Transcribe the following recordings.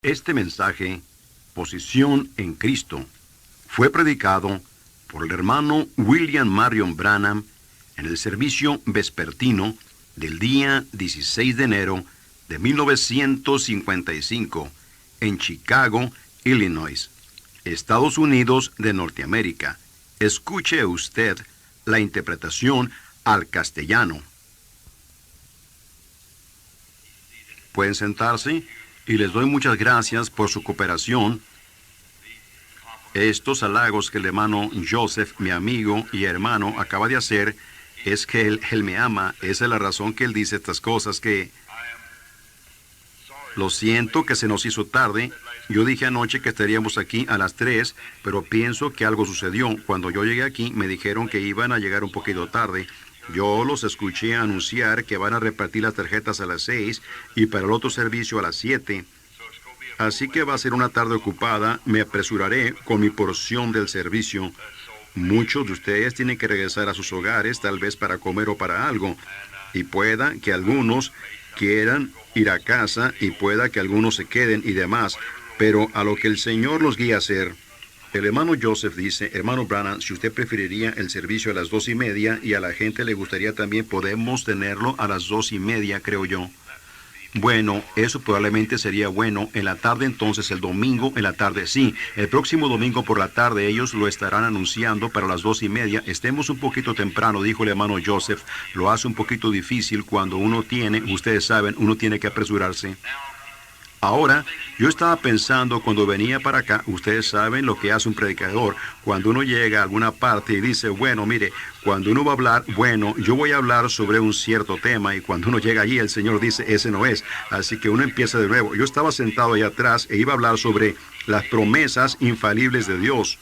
Este mensaje, Posición en Cristo, fue predicado por el hermano William Marion Branham en el servicio vespertino del día 16 de enero de 1955 en Chicago, Illinois, Estados Unidos de Norteamérica. Escuche usted la interpretación al castellano. Pueden sentarse y les doy muchas gracias por su cooperación. Estos halagos que el hermano Joseph, mi amigo y hermano, acaba de hacer, es que él me ama. Esa es la razón que él dice estas cosas, que lo siento que se nos hizo tarde. Yo dije anoche que estaríamos aquí a las 3, pero pienso que algo sucedió. Cuando yo llegué aquí, me dijeron que iban a llegar un poquito tarde. Yo los escuché anunciar que van a repartir las tarjetas a las 6 y para el otro servicio a las 7. Así que va a ser una tarde ocupada. Me apresuraré con mi porción del servicio. Muchos de ustedes tienen que regresar a sus hogares, tal vez para comer o para algo. Y pueda que algunos quieran ir a casa y pueda que algunos se queden y demás. Pero a lo que el Señor los guía a hacer. El hermano Joseph dice: hermano Branham, si usted preferiría el servicio a las 2:30 y a la gente le gustaría también, podemos tenerlo a las 2:30, creo yo. Bueno, eso probablemente sería bueno. En la tarde entonces, el domingo en la tarde, sí. El próximo domingo por la tarde ellos lo estarán anunciando para las 2:30. Estemos un poquito temprano, dijo el hermano Joseph. Lo hace un poquito difícil cuando uno tiene, ustedes saben, uno tiene que apresurarse. Ahora, yo estaba pensando cuando venía para acá, ustedes saben lo que hace un predicador. Cuando uno llega a alguna parte y dice, bueno, mire, cuando uno va a hablar, bueno, yo voy a hablar sobre un cierto tema, y cuando uno llega allí, el Señor dice, ese no es. Así que uno empieza de nuevo. Yo estaba sentado allá atrás e iba a hablar sobre las promesas infalibles de Dios.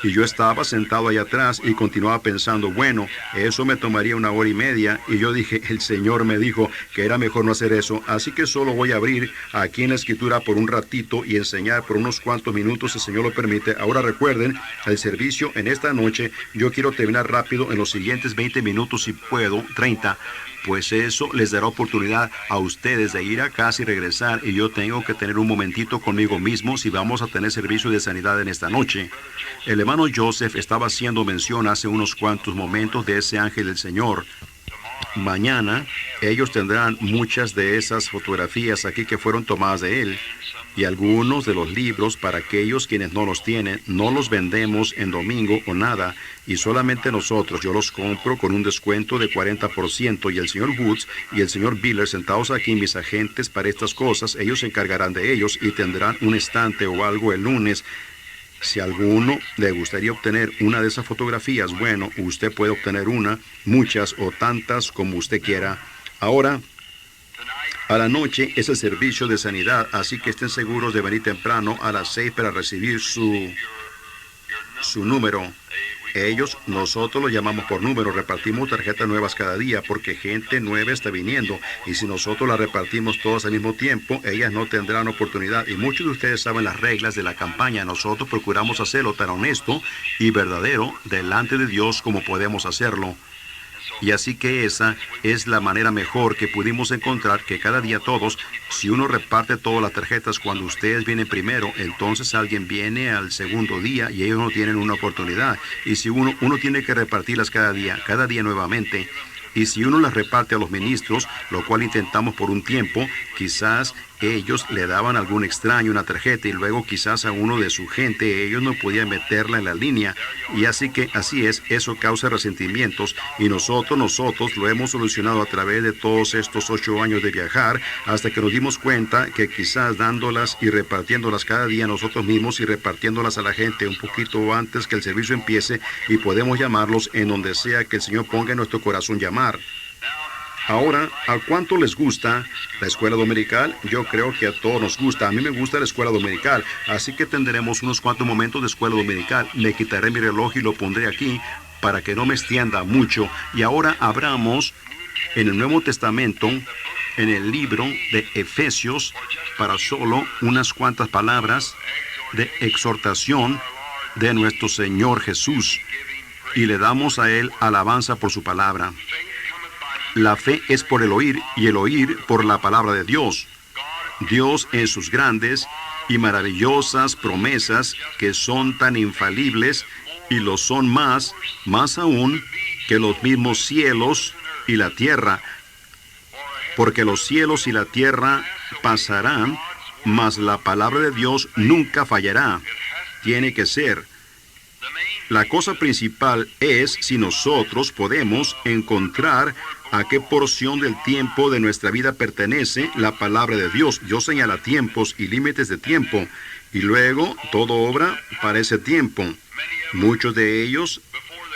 Y yo estaba sentado allá atrás y continuaba pensando, bueno, eso me tomaría 1 hora y media. Y yo dije, el Señor me dijo que era mejor no hacer eso. Así que solo voy a abrir aquí en la Escritura por un ratito y enseñar por unos cuantos minutos, si el Señor lo permite. Ahora recuerden, el servicio en esta noche, yo quiero terminar rápido en los siguientes 20 minutos, si puedo, 30. Pues eso les dará oportunidad a ustedes de ir a casa y regresar, y yo tengo que tener un momentito conmigo mismo si vamos a tener servicio de sanidad en esta noche. El hermano Joseph estaba haciendo mención hace unos cuantos momentos de ese ángel del Señor. Mañana ellos tendrán muchas de esas fotografías aquí que fueron tomadas de él, y algunos de los libros para aquellos quienes no los tienen. No los vendemos en domingo o nada, y solamente nosotros. Yo los compro con un descuento de 40%, y el señor Woods y el señor Biller, sentados aquí, mis agentes para estas cosas, ellos se encargarán de ellos y tendrán un estante o algo el lunes. Si a alguno le gustaría obtener una de esas fotografías, bueno, usted puede obtener una, muchas o tantas como usted quiera. Ahora, a la noche es el servicio de sanidad, así que estén seguros de venir temprano a las 6 para recibir su número. Nosotros lo llamamos por número, repartimos tarjetas nuevas cada día porque gente nueva está viniendo, y si nosotros las repartimos todas al mismo tiempo, ellas no tendrán oportunidad. Y muchos de ustedes saben las reglas de la campaña. Nosotros procuramos hacerlo tan honesto y verdadero delante de Dios como podemos hacerlo. Y así que esa es la manera mejor que pudimos encontrar, que cada día todos, si uno reparte todas las tarjetas cuando ustedes vienen primero, entonces alguien viene al segundo día y ellos no tienen una oportunidad. Y si uno tiene que repartirlas cada día nuevamente. Y si uno las reparte a los ministros, lo cual intentamos por un tiempo, quizás ellos le daban a algún extraño una tarjeta y luego quizás a uno de su gente ellos no podían meterla en la línea. Y así es, eso causa resentimientos, y nosotros lo hemos solucionado a través de todos estos 8 años de viajar, hasta que nos dimos cuenta que quizás dándolas y repartiéndolas cada día nosotros mismos y repartiéndolas a la gente un poquito antes que el servicio empiece, y podemos llamarlos en donde sea que el Señor ponga en nuestro corazón llamar. Ahora, ¿a cuánto les gusta la escuela dominical? Yo creo que a todos nos gusta. A mí me gusta la escuela dominical, así que tendremos unos cuantos momentos de escuela dominical. Me quitaré mi reloj y lo pondré aquí para que no me extienda mucho. Y ahora abramos en el Nuevo Testamento, en el libro de Efesios, para solo unas cuantas palabras de exhortación de nuestro Señor Jesús, y le damos a Él alabanza por su palabra. La fe es por el oír, y el oír por la palabra de Dios. Dios en sus grandes y maravillosas promesas que son tan infalibles y lo son más aún que los mismos cielos y la tierra, porque los cielos y la tierra pasarán, mas la palabra de Dios nunca fallará. Tiene que ser. La cosa principal es si nosotros podemos encontrar a qué porción del tiempo de nuestra vida pertenece la palabra de Dios. Dios señala tiempos y límites de tiempo, y luego todo obra para ese tiempo. Muchos de ellos,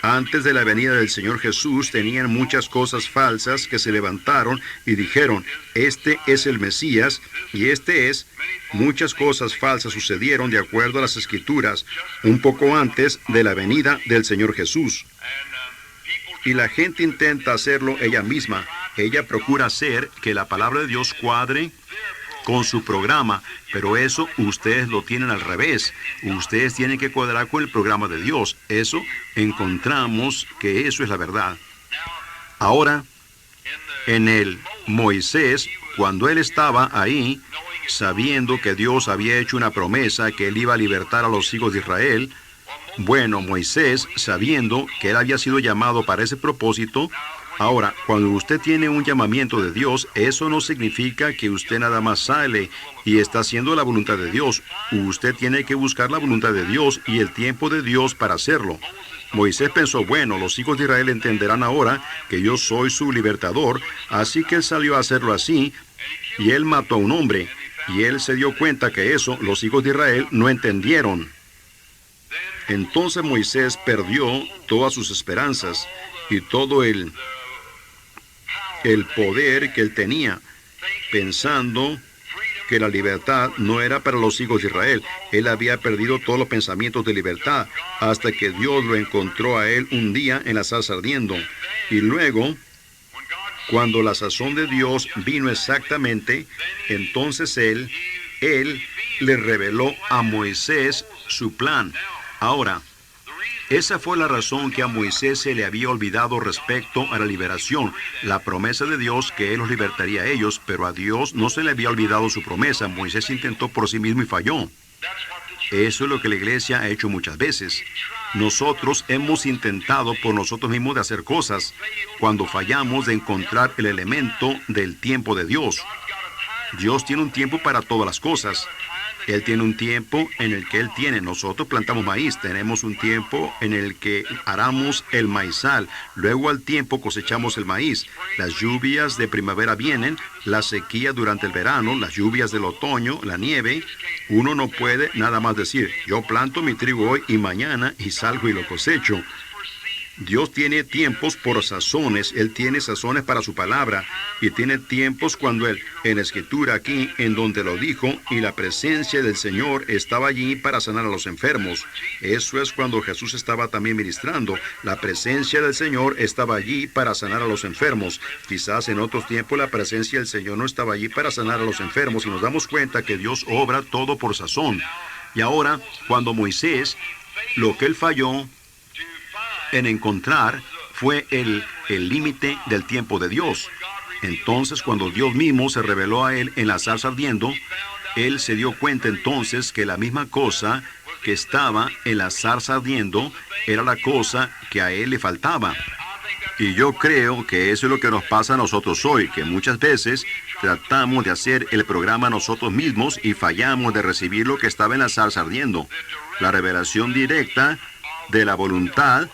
antes de la venida del Señor Jesús, tenían muchas cosas falsas que se levantaron y dijeron, este es el Mesías, y este es. Muchas cosas falsas sucedieron de acuerdo a las Escrituras, un poco antes de la venida del Señor Jesús. Y la gente intenta hacerlo ella misma. Ella procura hacer que la palabra de Dios cuadre con su programa, pero eso ustedes lo tienen al revés. Ustedes tienen que cuadrar con el programa de Dios. Eso encontramos que eso es la verdad. Ahora, en el Moisés, cuando él estaba ahí, sabiendo que Dios había hecho una promesa que él iba a libertar a los hijos de Israel, bueno, Moisés, sabiendo que él había sido llamado para ese propósito. Ahora, cuando usted tiene un llamamiento de Dios, eso no significa que usted nada más sale y está haciendo la voluntad de Dios. Usted tiene que buscar la voluntad de Dios y el tiempo de Dios para hacerlo. Moisés pensó, bueno, los hijos de Israel entenderán ahora que yo soy su libertador, así que él salió a hacerlo así, y él mató a un hombre, y él se dio cuenta que eso los hijos de Israel no entendieron. Entonces Moisés perdió todas sus esperanzas y todo el poder que él tenía, pensando que la libertad no era para los hijos de Israel. Él había perdido todos los pensamientos de libertad hasta que Dios lo encontró a él un día en la zarza ardiendo. Y luego, cuando la sazón de Dios vino exactamente, entonces él le reveló a Moisés su plan. Ahora, esa fue la razón que a Moisés se le había olvidado respecto a la liberación, la promesa de Dios que él los libertaría a ellos, pero a Dios no se le había olvidado su promesa. Moisés intentó por sí mismo y falló. Eso es lo que la iglesia ha hecho muchas veces. Nosotros hemos intentado por nosotros mismos de hacer cosas, cuando fallamos de encontrar el elemento del tiempo de Dios. Dios tiene un tiempo para todas las cosas. Él tiene un tiempo en el que Él tiene. Nosotros plantamos maíz, tenemos un tiempo en el que aramos el maizal. Luego al tiempo cosechamos el maíz. Las lluvias de primavera vienen, la sequía durante el verano, las lluvias del otoño, la nieve. Uno no puede nada más decir, yo planto mi trigo hoy y mañana y salgo y lo cosecho. Dios tiene tiempos por sazones. Él tiene sazones para su palabra y tiene tiempos cuando Él, en la Escritura aquí, en donde lo dijo, y la presencia del Señor estaba allí para sanar a los enfermos. Eso es cuando Jesús estaba también ministrando. La presencia del Señor estaba allí para sanar a los enfermos. Quizás en otros tiempos la presencia del Señor no estaba allí para sanar a los enfermos y nos damos cuenta que Dios obra todo por sazón. Y ahora, cuando Moisés, lo que él falló en encontrar fue el límite del tiempo de Dios. Entonces, cuando Dios mismo se reveló a él en la zarza ardiendo, él se dio cuenta entonces que la misma cosa que estaba en la zarza ardiendo era la cosa que a él le faltaba. Y yo creo que eso es lo que nos pasa a nosotros hoy, que muchas veces tratamos de hacer el programa nosotros mismos y fallamos de recibir lo que estaba en la zarza ardiendo, la revelación directa de la voluntad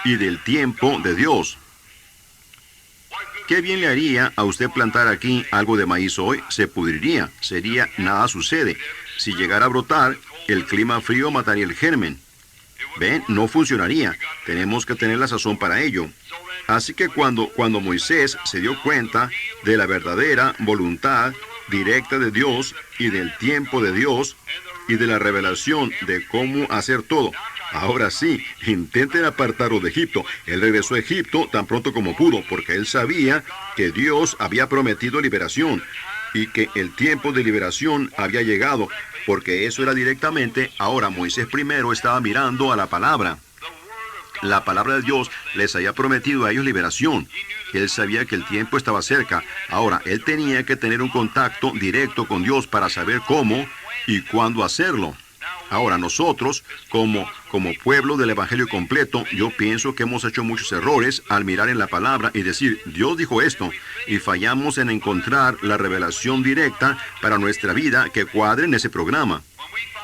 y del tiempo de Dios. ¿Qué bien le haría a usted plantar aquí algo de maíz hoy? Se pudriría, sería nada sucede. Si llegara a brotar, el clima frío mataría el germen. ¿Ven? No funcionaría. Tenemos que tener la sazón para ello. Así que cuando Moisés se dio cuenta de la verdadera voluntad directa de Dios y del tiempo de Dios y de la revelación de cómo hacer todo, ahora sí, intenten apartarlo de Egipto. Él regresó a Egipto tan pronto como pudo, porque él sabía que Dios había prometido liberación y que el tiempo de liberación había llegado, porque eso era directamente. Ahora Moisés primero estaba mirando a la palabra. La palabra de Dios les había prometido a ellos liberación. Él sabía que el tiempo estaba cerca. Ahora, él tenía que tener un contacto directo con Dios para saber cómo y cuándo hacerlo. Ahora, nosotros, como pueblo del Evangelio completo, yo pienso que hemos hecho muchos errores al mirar en la palabra y decir, Dios dijo esto, y fallamos en encontrar la revelación directa para nuestra vida que cuadre en ese programa.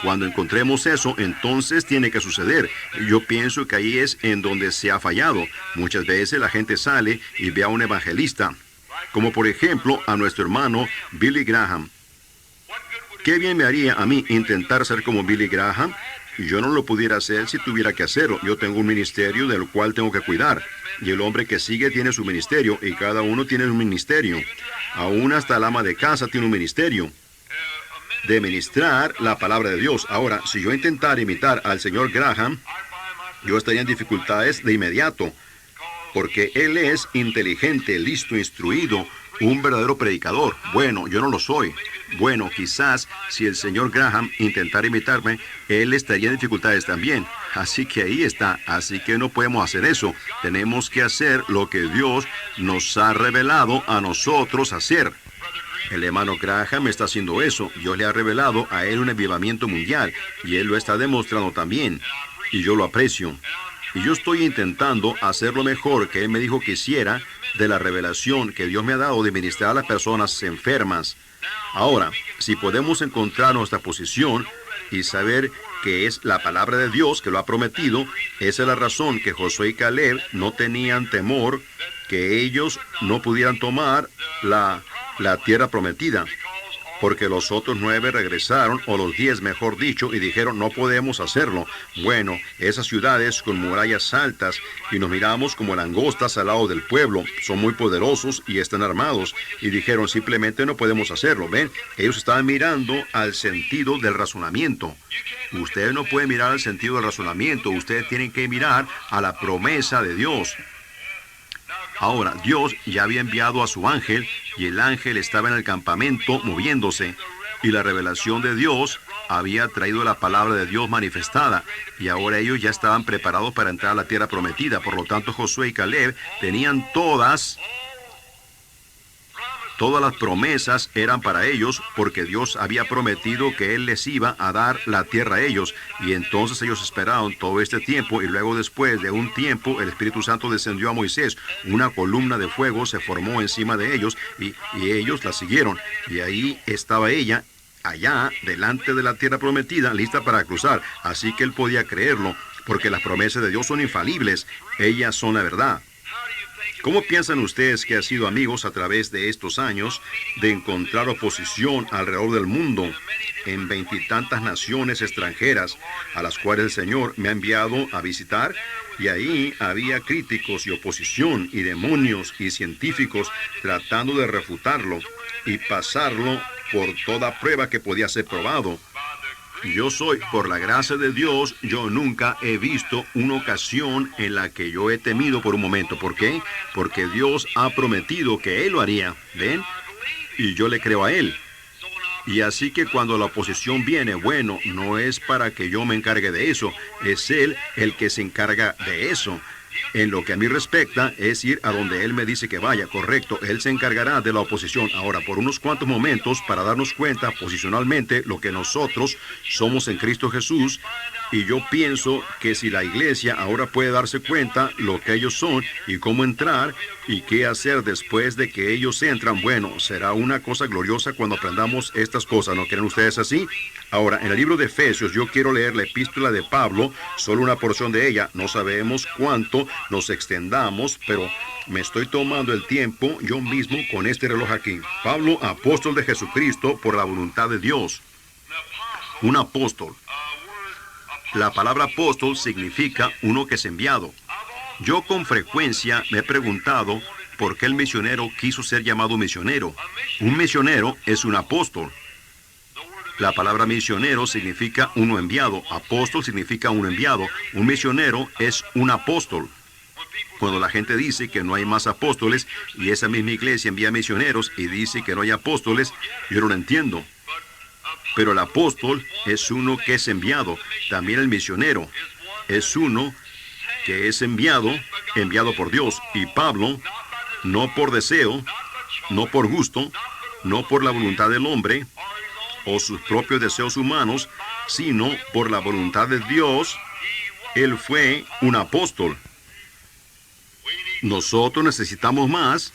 Cuando encontremos eso, entonces tiene que suceder. Y yo pienso que ahí es en donde se ha fallado. Muchas veces la gente sale y ve a un evangelista, como por ejemplo a nuestro hermano Billy Graham. ¿Qué bien me haría a mí intentar ser como Billy Graham? Yo no lo pudiera hacer si tuviera que hacerlo. Yo tengo un ministerio del cual tengo que cuidar. Y el hombre que sigue tiene su ministerio, y cada uno tiene un ministerio. Aún hasta el ama de casa tiene un ministerio de ministrar la palabra de Dios. Ahora, si yo intentara imitar al señor Graham, yo estaría en dificultades de inmediato, porque él es inteligente, listo, instruido, un verdadero predicador. Bueno, yo no lo soy. Bueno, quizás si el señor Graham intentara imitarme, él estaría en dificultades también. Así que ahí está. Así que no podemos hacer eso. Tenemos que hacer lo que Dios nos ha revelado a nosotros hacer. El hermano Graham está haciendo eso. Dios le ha revelado a él un avivamiento mundial, y él lo está demostrando también. Y yo lo aprecio. Y yo estoy intentando hacer lo mejor que él me dijo que hiciera de la revelación que Dios me ha dado de ministrar a las personas enfermas. Ahora, si podemos encontrar nuestra posición y saber que es la palabra de Dios que lo ha prometido, esa es la razón que Josué y Caleb no tenían temor que ellos no pudieran tomar la tierra prometida, porque los otros 9 regresaron, o los 10 mejor dicho, y dijeron, no podemos hacerlo. Bueno, esas ciudades con murallas altas, y nos miramos como langostas al lado del pueblo, son muy poderosos y están armados, y dijeron, simplemente no podemos hacerlo. ¿Ven? Ellos estaban mirando al sentido del razonamiento. Ustedes no pueden mirar al sentido del razonamiento, ustedes tienen que mirar a la promesa de Dios. Ahora, Dios ya había enviado a su ángel, y el ángel estaba en el campamento moviéndose, y la revelación de Dios había traído la palabra de Dios manifestada, y ahora ellos ya estaban preparados para entrar a la tierra prometida. Por lo tanto, Josué y Caleb tenían todas las promesas eran para ellos, porque Dios había prometido que Él les iba a dar la tierra a ellos. Y entonces ellos esperaron todo este tiempo, y luego después de un tiempo el Espíritu Santo descendió a Moisés. Una columna de fuego se formó encima de ellos, y ellos la siguieron. Y ahí estaba ella, allá, delante de la tierra prometida, lista para cruzar. Así que él podía creerlo, porque las promesas de Dios son infalibles. Ellas son la verdad. ¿Cómo piensan ustedes que ha sido, amigos, a través de estos años, de encontrar oposición alrededor del mundo, en 20 y tantas naciones extranjeras, a las cuales el Señor me ha enviado a visitar? Y ahí había críticos y oposición, y demonios y científicos tratando de refutarlo y pasarlo por toda prueba que podía ser probado. Yo soy, por la gracia de Dios, yo nunca he visto una ocasión en la que yo he temido por un momento. ¿Por qué? Porque Dios ha prometido que Él lo haría. ¿Ven? Y yo le creo a Él. Y así que cuando la oposición viene, bueno, no es para que yo me encargue de eso. Es Él el que se encarga de eso. En lo que a mí respecta, es ir a donde Él me dice que vaya, correcto. Él se encargará de la oposición. Ahora, por unos cuantos momentos, para darnos cuenta posicionalmente lo que nosotros somos en Cristo Jesús, y yo pienso que si la iglesia ahora puede darse cuenta lo que ellos son y cómo entrar y qué hacer después de que ellos entran, bueno, será una cosa gloriosa cuando aprendamos estas cosas. ¿No creen ustedes así? Ahora, en el libro de Efesios, yo quiero leer la epístola de Pablo, solo una porción de ella. No sabemos cuánto nos extendamos, pero me estoy tomando el tiempo yo mismo con este reloj aquí. Pablo, apóstol de Jesucristo por la voluntad de Dios. Un apóstol. La palabra apóstol significa uno que es enviado. Yo con frecuencia me he preguntado por qué el misionero quiso ser llamado misionero. Un misionero es un apóstol. La palabra misionero significa uno enviado. Apóstol significa uno enviado. Un misionero es un apóstol. Cuando la gente dice que no hay más apóstoles y esa misma iglesia envía misioneros y dice que no hay apóstoles, yo no lo entiendo. Pero el apóstol es uno que es enviado. También el misionero es uno que es enviado por Dios. Y Pablo, no por deseo, no por gusto, no por la voluntad del hombre o sus propios deseos humanos, sino por la voluntad de Dios, él fue un apóstol. Nosotros necesitamos más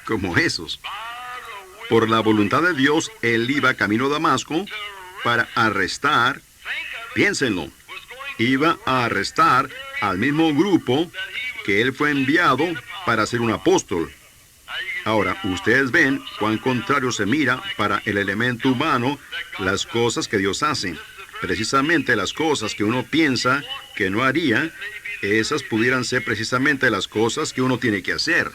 como esos. Por la voluntad de Dios, él iba camino a Damasco para arrestar, piénsenlo, iba a arrestar al mismo grupo que él fue enviado para ser un apóstol. Ahora, ustedes ven cuán contrario se mira para el elemento humano las cosas que Dios hace. Precisamente las cosas que uno piensa que no haría, esas pudieran ser precisamente las cosas que uno tiene que hacer.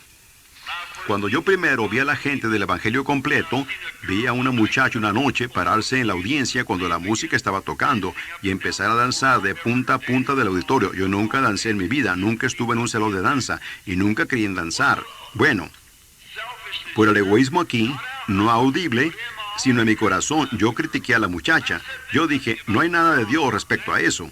Cuando yo primero vi a la gente del Evangelio completo, vi a una muchacha una noche pararse en la audiencia cuando la música estaba tocando y empezar a danzar de punta a punta del auditorio. Yo nunca dancé en mi vida, nunca estuve en un salón de danza y nunca quería danzar. Bueno, por el egoísmo aquí, no audible, sino en mi corazón, yo critiqué a la muchacha. Yo dije, no hay nada de Dios respecto a eso.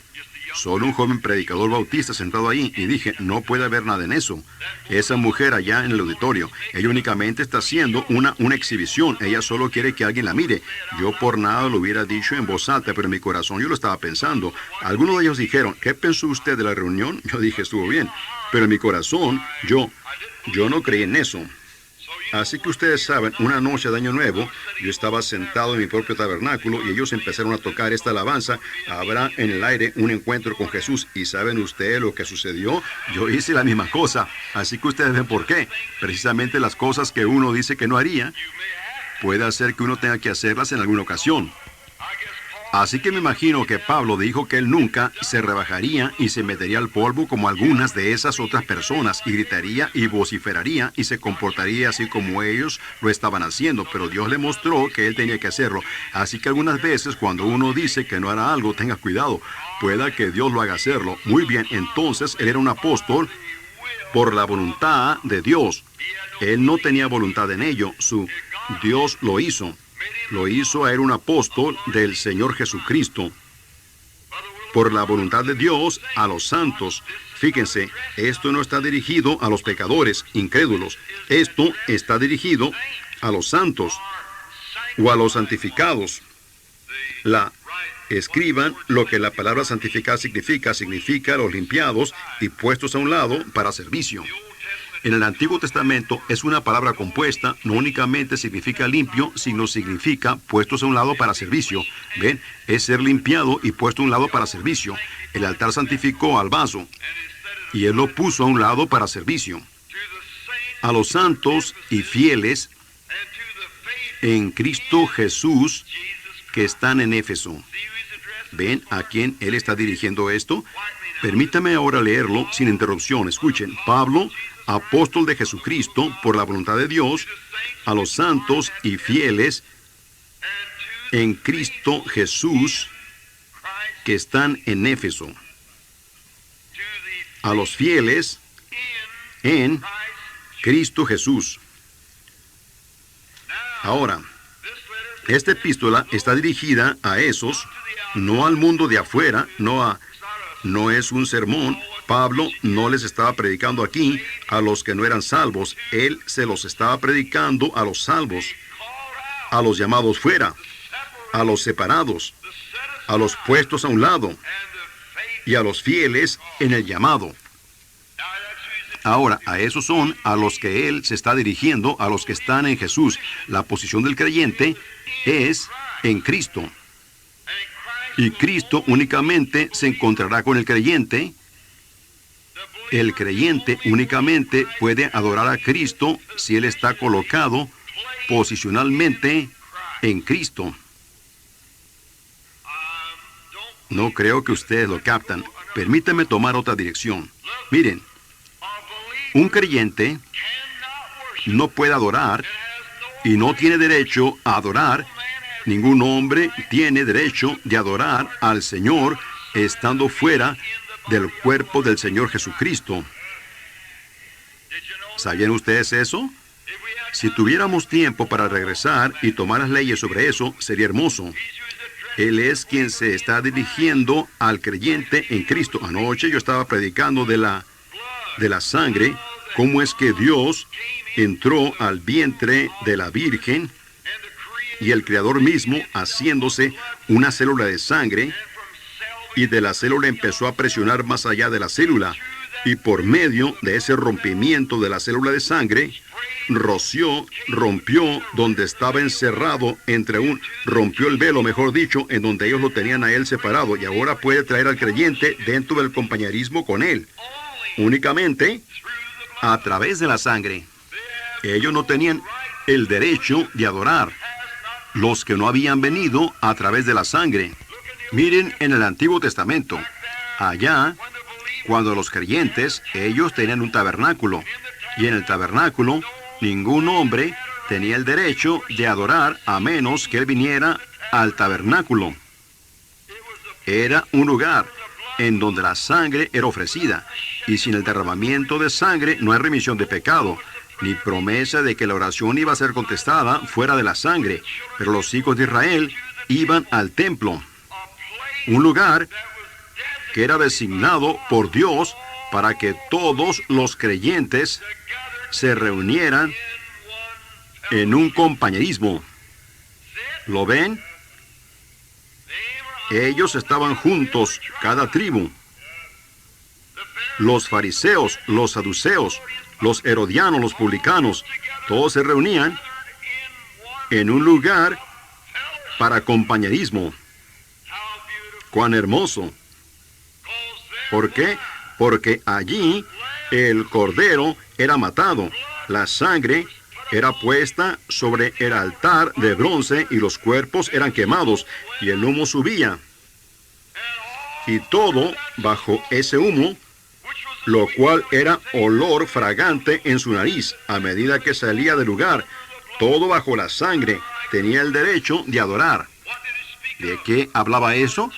Solo un joven predicador bautista sentado ahí, y dije, no puede haber nada en eso. Esa mujer allá en el auditorio, ella únicamente está haciendo una exhibición. Ella solo quiere que alguien la mire. Yo por nada lo hubiera dicho en voz alta, pero en mi corazón yo lo estaba pensando. Algunos de ellos dijeron, ¿qué pensó usted de la reunión? Yo dije, estuvo bien. Pero en mi corazón, yo no creí en eso. Así que ustedes saben, una noche de Año Nuevo, yo estaba sentado en mi propio tabernáculo y ellos empezaron a tocar esta alabanza, habrá en el aire un encuentro con Jesús. ¿Y saben ustedes lo que sucedió? Yo hice la misma cosa. Así que ustedes ven por qué. Precisamente las cosas que uno dice que no haría, puede hacer que uno tenga que hacerlas en alguna ocasión. Así que me imagino que Pablo dijo que él nunca se rebajaría y se metería al polvo como algunas de esas otras personas, y gritaría y vociferaría y se comportaría así como ellos lo estaban haciendo, pero Dios le mostró que él tenía que hacerlo. Así que algunas veces cuando uno dice que no hará algo, tenga cuidado, pueda que Dios lo haga hacerlo. Muy bien, entonces él era un apóstol por la voluntad de Dios. Él no tenía voluntad en ello, Dios lo hizo. Lo hizo a él un apóstol del Señor Jesucristo. Por la voluntad de Dios a los santos. Fíjense, esto no está dirigido a los pecadores, incrédulos. Esto está dirigido a los santos o a los santificados. Escriban lo que la palabra santificar significa los limpiados y puestos a un lado para servicio. En el Antiguo Testamento es una palabra compuesta, no únicamente significa limpio, sino significa puestos a un lado para servicio. ¿Ven? Es ser limpiado y puesto a un lado para servicio. El altar santificó al vaso y él lo puso a un lado para servicio. A los santos y fieles en Cristo Jesús que están en Éfeso. ¿Ven a quién él está dirigiendo esto? Permítame ahora leerlo sin interrupción. Escuchen, Pablo, apóstol de Jesucristo por la voluntad de Dios, a los santos y fieles en Cristo Jesús que están en Éfeso. A los fieles en Cristo Jesús. Ahora, esta epístola está dirigida a esos, no al mundo de afuera, no es un sermón. Pablo no les estaba predicando aquí a los que no eran salvos. Él se los estaba predicando a los salvos, a los llamados fuera, a los separados, a los puestos a un lado y a los fieles en el llamado. Ahora, a esos son a los que él se está dirigiendo, a los que están en Jesús. La posición del creyente es en Cristo. Y Cristo únicamente se encontrará con el creyente. El creyente únicamente puede adorar a Cristo si él está colocado posicionalmente en Cristo. No creo que ustedes lo captan. Permítanme tomar otra dirección. Miren, un creyente no puede adorar y no tiene derecho a adorar. Ningún hombre tiene derecho de adorar al Señor estando fuera del cuerpo del Señor Jesucristo. ¿Sabían ustedes eso? Si tuviéramos tiempo para regresar y tomar las leyes sobre eso, sería hermoso. Él es quien se está dirigiendo al creyente en Cristo. Anoche yo estaba predicando de la sangre, cómo es que Dios entró al vientre de la Virgen y el Creador mismo haciéndose una célula de sangre, y de la célula empezó a presionar más allá de la célula, y por medio de ese rompimiento de la célula de sangre, rompió donde estaba encerrado rompió el velo, mejor dicho, en donde ellos lo tenían a él separado, y ahora puede traer al creyente dentro del compañerismo con él, únicamente a través de la sangre. Ellos no tenían el derecho de adorar, los que no habían venido a través de la sangre. Miren en el Antiguo Testamento, allá, cuando los creyentes, ellos tenían un tabernáculo, y en el tabernáculo, ningún hombre tenía el derecho de adorar a menos que él viniera al tabernáculo. Era un lugar en donde la sangre era ofrecida, y sin el derramamiento de sangre no hay remisión de pecado, ni promesa de que la oración iba a ser contestada fuera de la sangre. Pero los hijos de Israel iban al templo, un lugar que era designado por Dios para que todos los creyentes se reunieran en un compañerismo. ¿Lo ven? Ellos estaban juntos, cada tribu. Los fariseos, los saduceos, los herodianos, los publicanos, todos se reunían en un lugar para compañerismo. ¡Cuán hermoso! ¿Por qué? Porque allí el cordero era matado, la sangre era puesta sobre el altar de bronce y los cuerpos eran quemados y el humo subía. Y todo bajo ese humo, lo cual era olor fragante en su nariz a medida que salía del lugar, todo bajo la sangre, tenía el derecho de adorar. ¿De qué hablaba eso?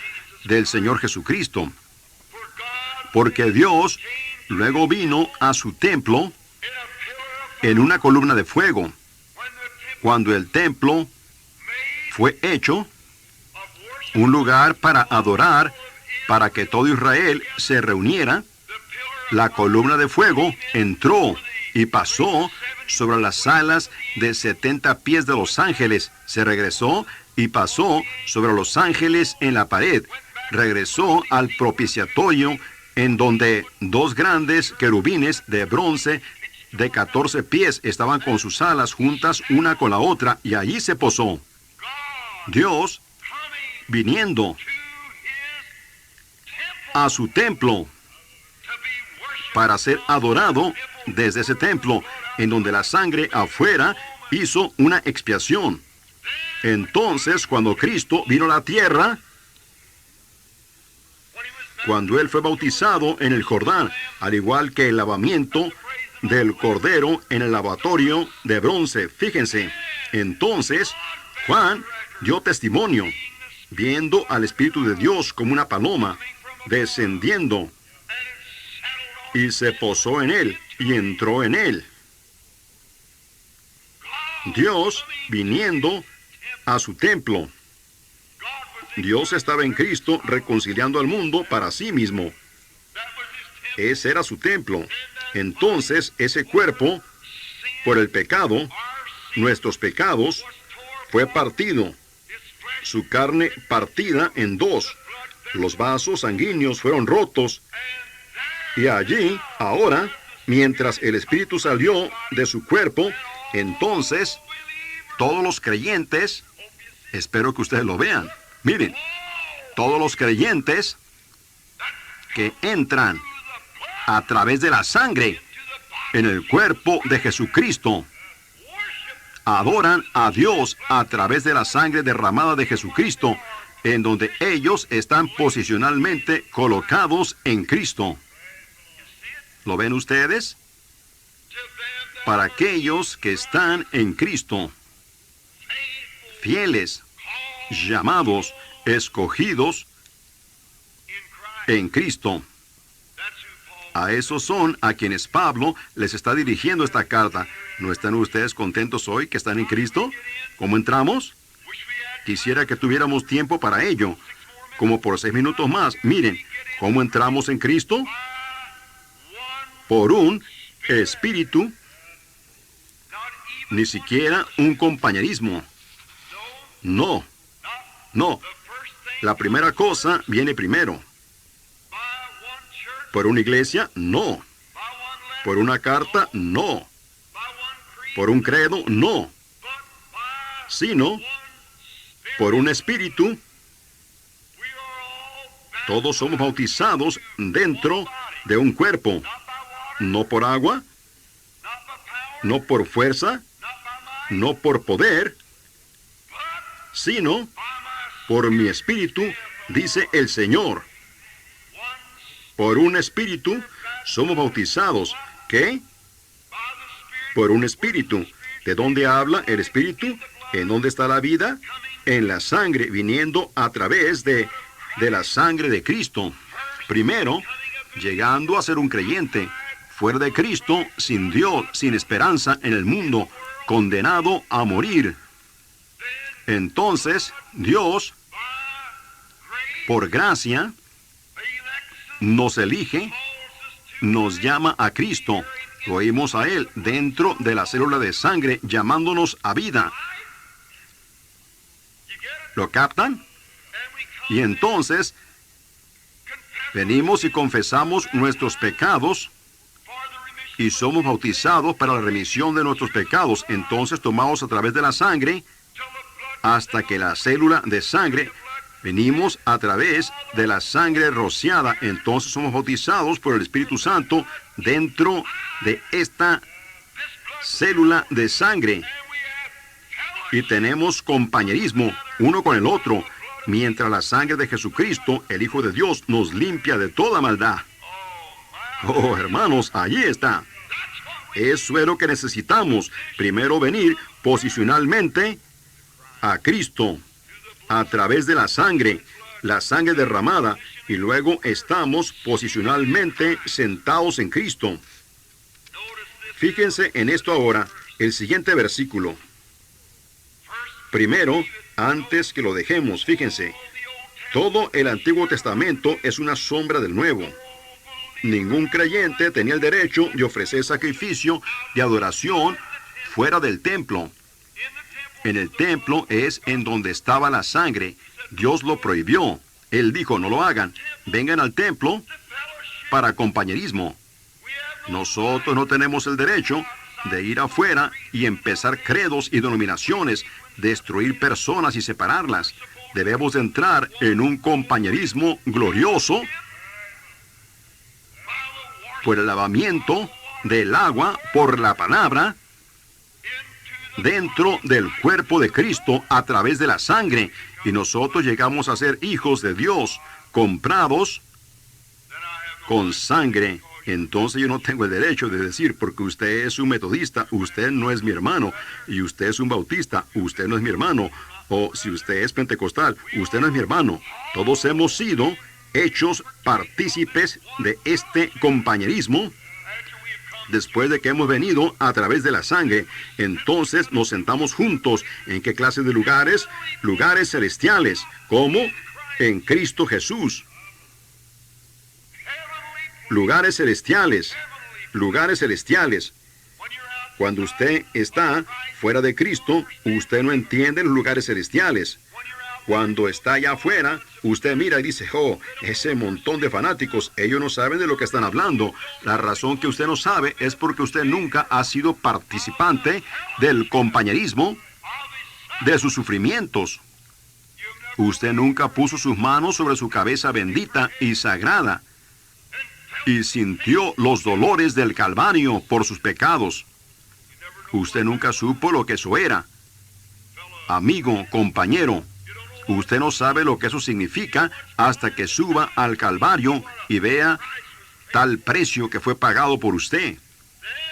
Del Señor Jesucristo. Porque Dios luego vino a su templo en una columna de fuego. Cuando el templo fue hecho un lugar para adorar, para que todo Israel se reuniera, la columna de fuego entró y pasó sobre las alas de 70 pies de los ángeles. Se regresó y pasó sobre los ángeles en la pared. Regresó al propiciatorio, en donde dos grandes querubines de bronce de 14 pies estaban con sus alas juntas una con la otra, y allí se posó. Dios viniendo a su templo para ser adorado desde ese templo, en donde la sangre afuera hizo una expiación. Entonces, cuando Cristo vino a la tierra, cuando Él fue bautizado en el Jordán, al igual que el lavamiento del cordero en el lavatorio de bronce, fíjense, entonces Juan dio testimonio, viendo al Espíritu de Dios como una paloma, descendiendo, y se posó en Él, y entró en Él. Dios viniendo a su templo. Dios estaba en Cristo reconciliando al mundo para sí mismo. Ese era su templo. Entonces, ese cuerpo, por el pecado, nuestros pecados, fue partido. Su carne partida en dos. Los vasos sanguíneos fueron rotos. Y allí, ahora, mientras el Espíritu salió de su cuerpo, entonces, todos los creyentes, espero que ustedes lo vean, miren, todos los creyentes que entran a través de la sangre en el cuerpo de Jesucristo, adoran a Dios a través de la sangre derramada de Jesucristo, en donde ellos están posicionalmente colocados en Cristo. ¿Lo ven ustedes? Para aquellos que están en Cristo, fieles, llamados, escogidos en Cristo. A esos son a quienes Pablo les está dirigiendo esta carta. ¿No están ustedes contentos hoy que están en Cristo? ¿Cómo entramos? Quisiera que tuviéramos tiempo para ello, como por 6 minutos más. Miren, ¿cómo entramos en Cristo? Por un espíritu, ni siquiera un compañerismo. No, no. La primera cosa viene primero. Por una iglesia, no. Por una carta, no. Por un credo, no. Sino, por un espíritu, todos somos bautizados dentro de un cuerpo. No por agua, no por fuerza, no por poder, sino por mi espíritu, dice el Señor. Por un espíritu somos bautizados. ¿Qué? Por un espíritu. ¿De dónde habla el espíritu? ¿En dónde está la vida? En la sangre, viniendo a través de la sangre de Cristo. Primero, llegando a ser un creyente. Fuera de Cristo, sin Dios, sin esperanza en el mundo, condenado a morir. Entonces, Dios, por gracia, nos elige, nos llama a Cristo. Lo oímos a Él dentro de la célula de sangre, llamándonos a vida. ¿Lo captan? Y entonces, venimos y confesamos nuestros pecados y somos bautizados para la remisión de nuestros pecados. Entonces tomamos a través de la sangre hasta que la célula de sangre, venimos a través de la sangre rociada. Entonces somos bautizados por el Espíritu Santo dentro de esta célula de sangre. Y tenemos compañerismo uno con el otro, mientras la sangre de Jesucristo, el Hijo de Dios, nos limpia de toda maldad. Oh, hermanos, allí está. Eso es lo que necesitamos. Primero venir posicionalmente a Cristo, a través de la sangre derramada, y luego estamos posicionalmente sentados en Cristo. Fíjense en esto ahora, el siguiente versículo. Primero, antes que lo dejemos, fíjense, todo el Antiguo Testamento es una sombra del Nuevo. Ningún creyente tenía el derecho de ofrecer sacrificio de adoración fuera del templo. En el templo es en donde estaba la sangre. Dios lo prohibió. Él dijo, no lo hagan. Vengan al templo para compañerismo. Nosotros no tenemos el derecho de ir afuera y empezar credos y denominaciones, destruir personas y separarlas. Debemos de entrar en un compañerismo glorioso por el lavamiento del agua, por la palabra, dentro del cuerpo de Cristo a través de la sangre. Y nosotros llegamos a ser hijos de Dios, comprados con sangre. Entonces yo no tengo el derecho de decir, porque usted es un metodista, usted no es mi hermano, y usted es un bautista, usted no es mi hermano, o si usted es pentecostal, usted no es mi hermano. Todos hemos sido hechos partícipes de este compañerismo después de que hemos venido a través de la sangre. Entonces nos sentamos juntos. ¿En qué clase de lugares? Lugares celestiales, como en Cristo Jesús. Lugares celestiales, lugares celestiales. Cuando usted está fuera de Cristo, usted no entiende los lugares celestiales. Cuando está allá afuera, usted mira y dice, oh, ese montón de fanáticos, ellos no saben de lo que están hablando. La razón que usted no sabe es porque usted nunca ha sido participante del compañerismo de sus sufrimientos. Usted nunca puso sus manos sobre su cabeza bendita y sagrada y sintió los dolores del Calvario por sus pecados. Usted nunca supo lo que eso era. Amigo, compañero, usted no sabe lo que eso significa hasta que suba al Calvario y vea tal precio que fue pagado por usted.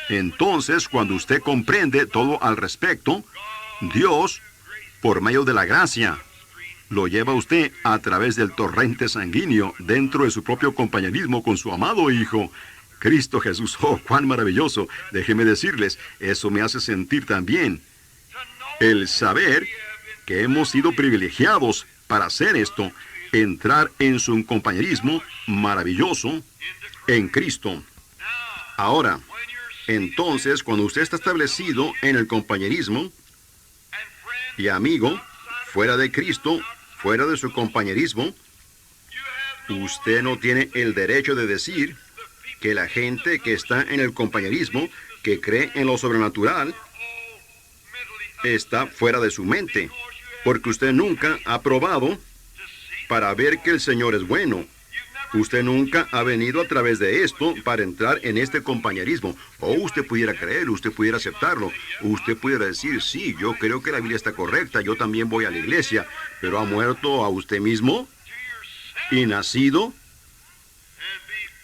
Entonces, cuando usted comprende todo al respecto, Dios, por medio de la gracia, lo lleva a usted a través del torrente sanguíneo dentro de su propio compañerismo con su amado Hijo, Cristo Jesús. ¡Oh, cuán maravilloso! Déjenme decirles, eso me hace sentir también el saber que hemos sido privilegiados para hacer esto, entrar en su compañerismo maravilloso en Cristo. Ahora, entonces, cuando usted está establecido en el compañerismo y amigo, fuera de Cristo, fuera de su compañerismo, usted no tiene el derecho de decir que la gente que está en el compañerismo, que cree en lo sobrenatural, está fuera de su mente, porque usted nunca ha probado para ver que el Señor es bueno. Usted nunca ha venido a través de esto para entrar en este compañerismo. O usted pudiera creer, usted pudiera aceptarlo. Usted pudiera decir, sí, yo creo que la Biblia está correcta, yo también voy a la iglesia. Pero ha muerto a usted mismo y nacido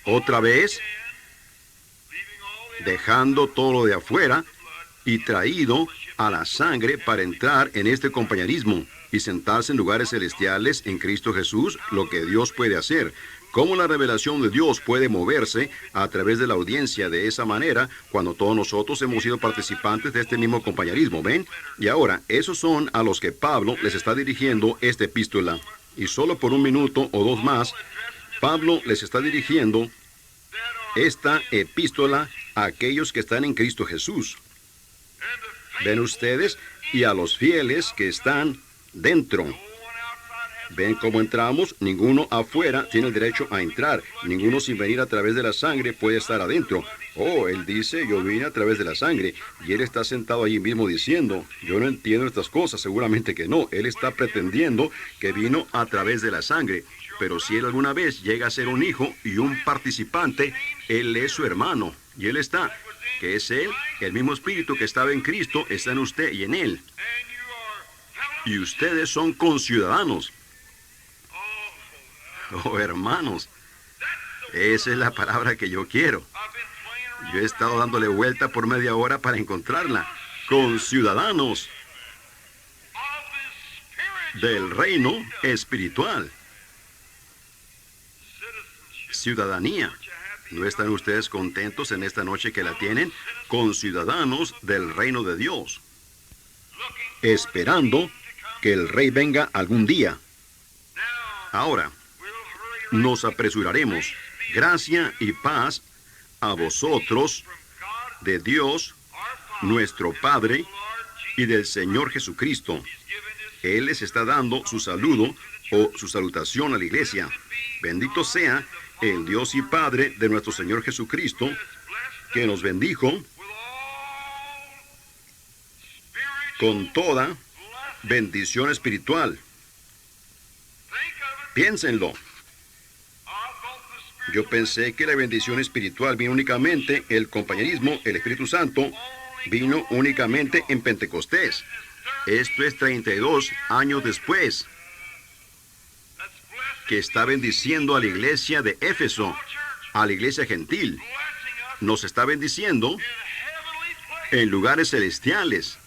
otra vez, dejando todo lo de afuera y traído a la sangre para entrar en este compañerismo y sentarse en lugares celestiales en Cristo Jesús, lo que Dios puede hacer. Cómo la revelación de Dios puede moverse a través de la audiencia de esa manera cuando todos nosotros hemos sido participantes de este mismo compañerismo, ¿ven? Y ahora, esos son a los que Pablo les está dirigiendo esta epístola. Y solo por un minuto o dos más, Pablo les está dirigiendo esta epístola a aquellos que están en Cristo Jesús. ¿Ven ustedes? Y a los fieles que están dentro. ¿Ven cómo entramos? Ninguno afuera tiene el derecho a entrar. Ninguno sin venir a través de la sangre puede estar adentro. Oh, él dice, yo vine a través de la sangre. Y él está sentado allí mismo diciendo, yo no entiendo estas cosas. Seguramente que no. Él está pretendiendo que vino a través de la sangre. Pero si él alguna vez llega a ser un hijo y un participante, él es su hermano. Y él está, que es él, el mismo espíritu que estaba en Cristo, está en usted y en él. Y ustedes son conciudadanos. Oh, hermanos, esa es la palabra que yo quiero. Yo he estado dándole vuelta por media hora para encontrarla. Conciudadanos del reino espiritual. Ciudadanía. ¿No están ustedes contentos en esta noche que la tienen? Conciudadanos del reino de Dios. Esperando que el rey venga algún día. Ahora, nos apresuraremos. Gracia y paz a vosotros, de Dios, nuestro Padre, y del Señor Jesucristo. Él les está dando su saludo o su salutación a la iglesia. Bendito sea el Dios y Padre de nuestro Señor Jesucristo, que nos bendijo con toda bendición espiritual. Piénsenlo. Yo pensé que la bendición espiritual vino únicamente, el compañerismo, el Espíritu Santo, vino únicamente en Pentecostés. Esto es 32 años después, que está bendiciendo a la iglesia de Éfeso, a la iglesia gentil. Nos está bendiciendo en lugares celestiales.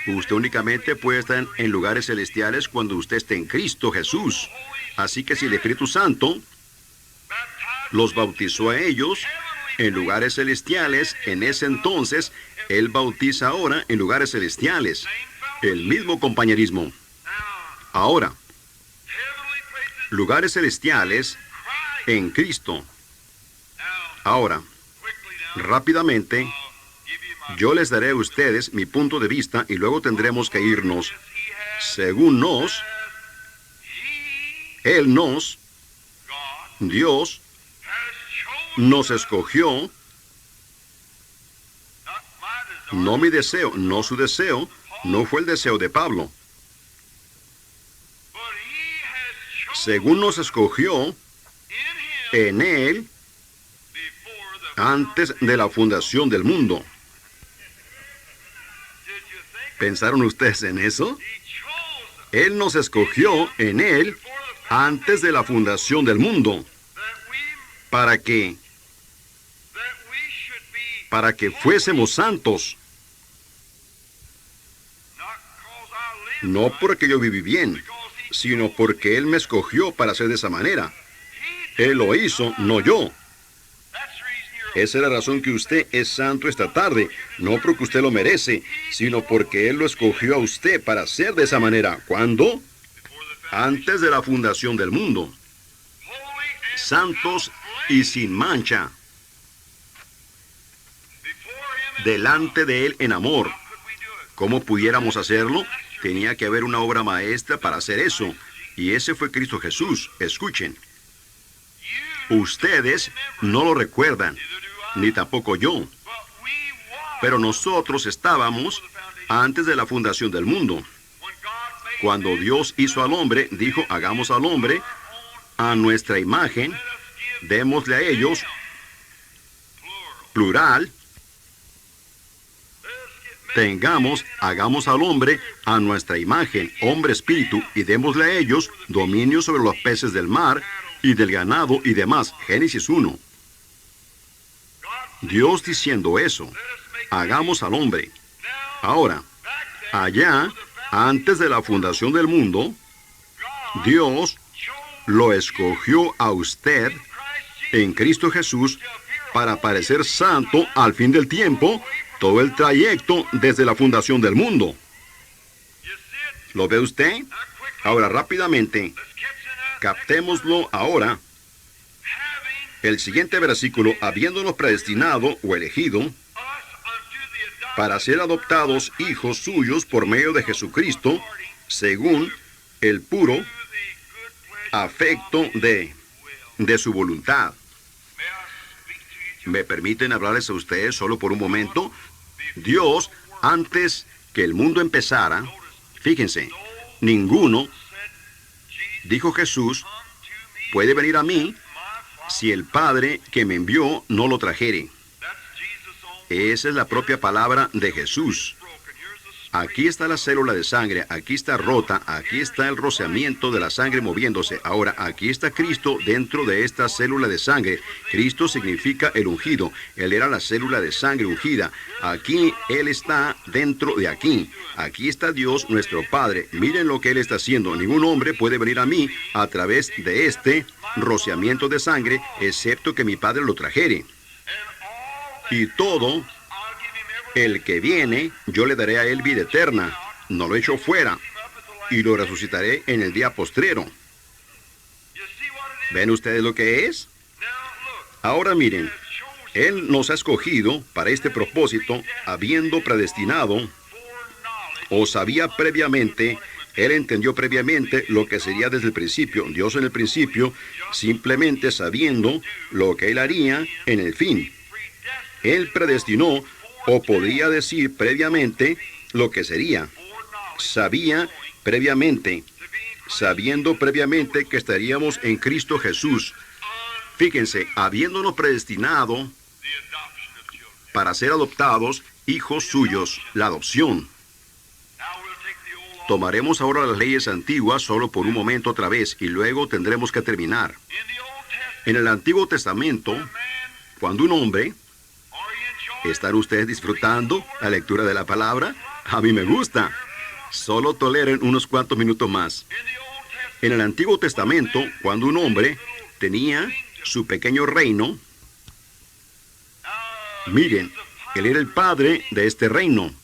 Usted únicamente puede estar en lugares celestiales cuando usted esté en Cristo Jesús. Así que si el Espíritu Santo los bautizó a ellos en lugares celestiales, en ese entonces, Él bautiza ahora en lugares celestiales. El mismo compañerismo. Ahora, lugares celestiales en Cristo. Ahora, rápidamente, yo les daré a ustedes mi punto de vista y luego tendremos que irnos. Según Dios nos escogió, no mi deseo, no su deseo, no fue el deseo de Pablo. Según nos escogió en Él antes de la fundación del mundo. ¿Pensaron ustedes en eso? Él nos escogió en Él antes de la fundación del mundo. ¿Para qué? Para que fuésemos santos. No porque yo viví bien, sino porque Él me escogió para ser de esa manera. Él lo hizo, no yo. Esa es la razón que usted es santo esta tarde, no porque usted lo merece, sino porque Él lo escogió a usted para ser de esa manera. ¿Cuándo? Antes de la fundación del mundo. Santos y sin mancha. Delante de Él en amor. ¿Cómo pudiéramos hacerlo? Tenía que haber una obra maestra para hacer eso. Y ese fue Cristo Jesús. Escuchen. Ustedes no lo recuerdan, ni tampoco yo. Pero nosotros estábamos antes de la fundación del mundo. Cuando Dios hizo al hombre, dijo, hagamos al hombre a nuestra imagen, démosle a ellos, plural, hagamos al hombre a nuestra imagen, hombre espíritu, y démosle a ellos dominio sobre los peces del mar y del ganado y demás. Génesis 1. Dios diciendo eso, hagamos al hombre. Ahora, allá, antes de la fundación del mundo, Dios lo escogió a usted en Cristo Jesús para parecer santo al fin del tiempo, todo el trayecto desde la fundación del mundo. ¿Lo ve usted? Ahora, rápidamente, captémoslo ahora. El siguiente versículo, habiéndonos predestinado o elegido para ser adoptados hijos suyos por medio de Jesucristo, según el puro afecto de su voluntad. ¿Me permiten hablarles a ustedes solo por un momento? Dios, antes que el mundo empezara, fíjense, ninguno, dijo Jesús, puede venir a mí si el Padre que me envió no lo trajere. Esa es la propia palabra de Jesús. Aquí está la célula de sangre, aquí está rota, aquí está el rociamiento de la sangre moviéndose. Ahora, aquí está Cristo dentro de esta célula de sangre. Cristo significa el ungido. Él era la célula de sangre ungida. Aquí Él está dentro de aquí. Aquí está Dios, nuestro Padre. Miren lo que Él está haciendo. Ningún hombre puede venir a mí a través de este rociamiento de sangre, excepto que mi Padre lo trajere. Y todo el que viene, yo le daré a él vida eterna, no lo echo fuera, y lo resucitaré en el día postrero. ¿Ven ustedes lo que es? Ahora miren, Él nos ha escogido para este propósito, habiendo predestinado, o sabía previamente, Él entendió previamente lo que sería desde el principio. Dios en el principio, simplemente sabiendo lo que Él haría en el fin. Él predestinó, o podría decir previamente, lo que sería. Sabía previamente, sabiendo previamente que estaríamos en Cristo Jesús. Fíjense, habiéndonos predestinado para ser adoptados hijos suyos, la adopción. Tomaremos ahora las leyes antiguas solo por un momento otra vez y luego tendremos que terminar. En el Antiguo Testamento, cuando un hombre... ¿Están ustedes disfrutando la lectura de la palabra? A mí me gusta. Solo toleren unos cuantos minutos más. En el Antiguo Testamento, cuando un hombre tenía su pequeño reino, miren, él era el padre de este reino.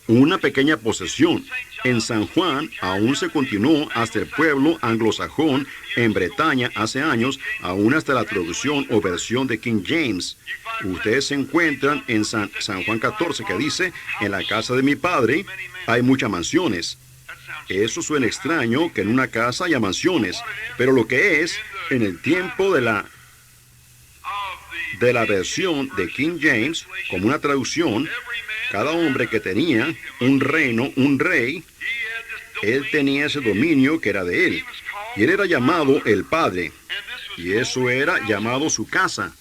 Una pequeña posesión. En San Juan aún se continuó hasta el pueblo anglosajón en Bretaña hace años, aún hasta la traducción o versión de King James. Ustedes se encuentran en San Juan 14 que dice, en la casa de mi padre hay muchas mansiones. Eso suena extraño que en una casa haya mansiones, pero lo que es, en el tiempo de la versión de King James, como una traducción, cada hombre que tenía un reino, un rey, él tenía ese dominio que era de él. Y él era llamado el Padre. Y eso era llamado su casa.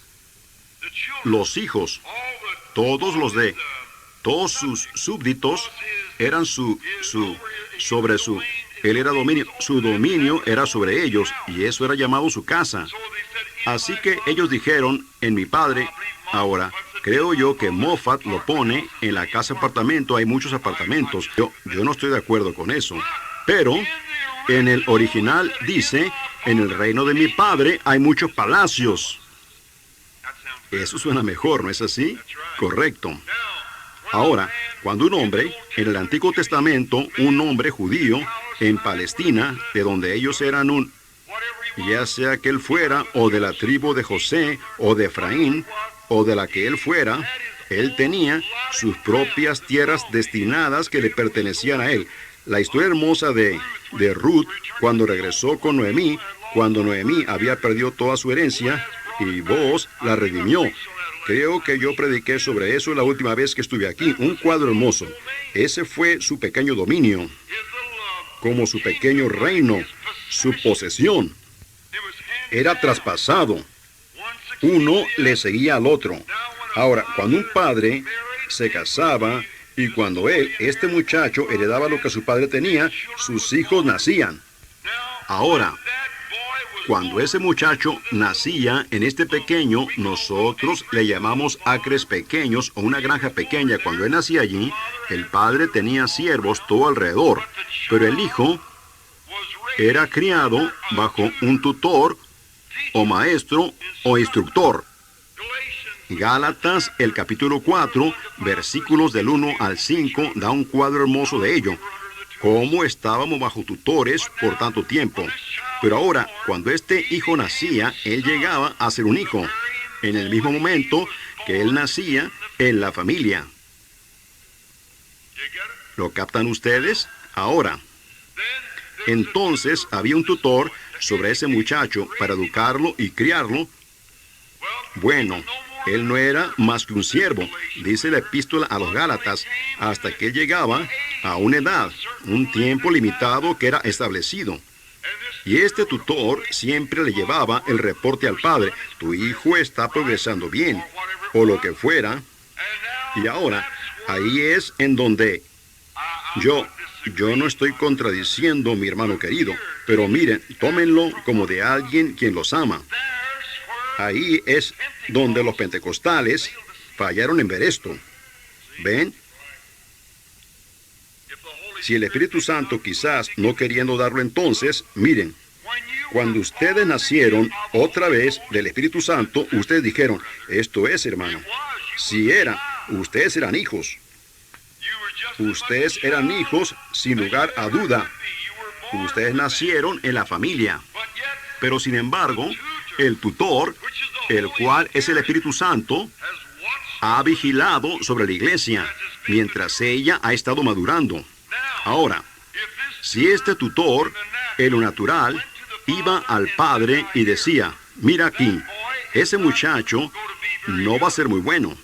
Los hijos, todos sus súbditos eran él era dominio, su dominio era sobre ellos, y eso era llamado su casa. Así que ellos dijeron, en mi Padre, ahora, creo yo que Moffat lo pone en la casa apartamento, hay muchos apartamentos. Yo no estoy de acuerdo con eso. Pero en el original dice, en el reino de mi Padre hay muchos palacios. Eso suena mejor, ¿no es así? Correcto. Ahora, cuando un hombre, en el Antiguo Testamento, un hombre judío, en Palestina, de donde ellos eran ya sea que él fuera, o de la tribu de José, o de Efraín, o de la que él fuera, él tenía sus propias tierras destinadas que le pertenecían a él. La historia hermosa de Ruth, cuando regresó con Noemí, cuando Noemí había perdido toda su herencia, y Boaz la redimió. Creo que yo prediqué sobre eso la última vez que estuve aquí. Un cuadro hermoso. Ese fue su pequeño dominio, como su pequeño reino, su posesión. Era traspasado. Uno le seguía al otro. Ahora, cuando un padre se casaba y cuando este muchacho, heredaba lo que su padre tenía, sus hijos nacían. Ahora, cuando ese muchacho nacía en este pequeño, nosotros le llamamos acres pequeños o una granja pequeña. Cuando él nacía allí, el padre tenía siervos todo alrededor, pero el hijo era criado bajo un tutor o maestro o instructor. Gálatas, el capítulo 4, versículos del 1 al 5, da un cuadro hermoso de ello. Cómo estábamos bajo tutores por tanto tiempo. Pero ahora, cuando este hijo nacía, él llegaba a ser un hijo, en el mismo momento que él nacía en la familia. ¿Lo captan ustedes? Ahora, entonces había un tutor sobre ese muchacho para educarlo y criarlo. Bueno, él no era más que un siervo, dice la epístola a los Gálatas, hasta que él llegaba a una edad, un tiempo limitado que era establecido. Y este tutor siempre le llevaba el reporte al padre: tu hijo está progresando bien, o lo que fuera. Y ahora, ahí es en donde yo no estoy contradiciendo, mi hermano querido, pero miren, tómenlo como de alguien quien los ama. Ahí es donde los pentecostales fallaron en ver esto. ¿Ven? Si el Espíritu Santo quizás no queriendo darlo entonces, miren, cuando ustedes nacieron otra vez del Espíritu Santo, ustedes dijeron, esto es, hermano, si era, ustedes eran hijos. Ustedes eran hijos sin lugar a duda. Ustedes nacieron en la familia. Pero sin embargo, el tutor, el cual es el Espíritu Santo, ha vigilado sobre la iglesia mientras ella ha estado madurando. Ahora, si este tutor, en lo natural, iba al padre y decía, mira aquí, ese muchacho no va a ser muy bueno.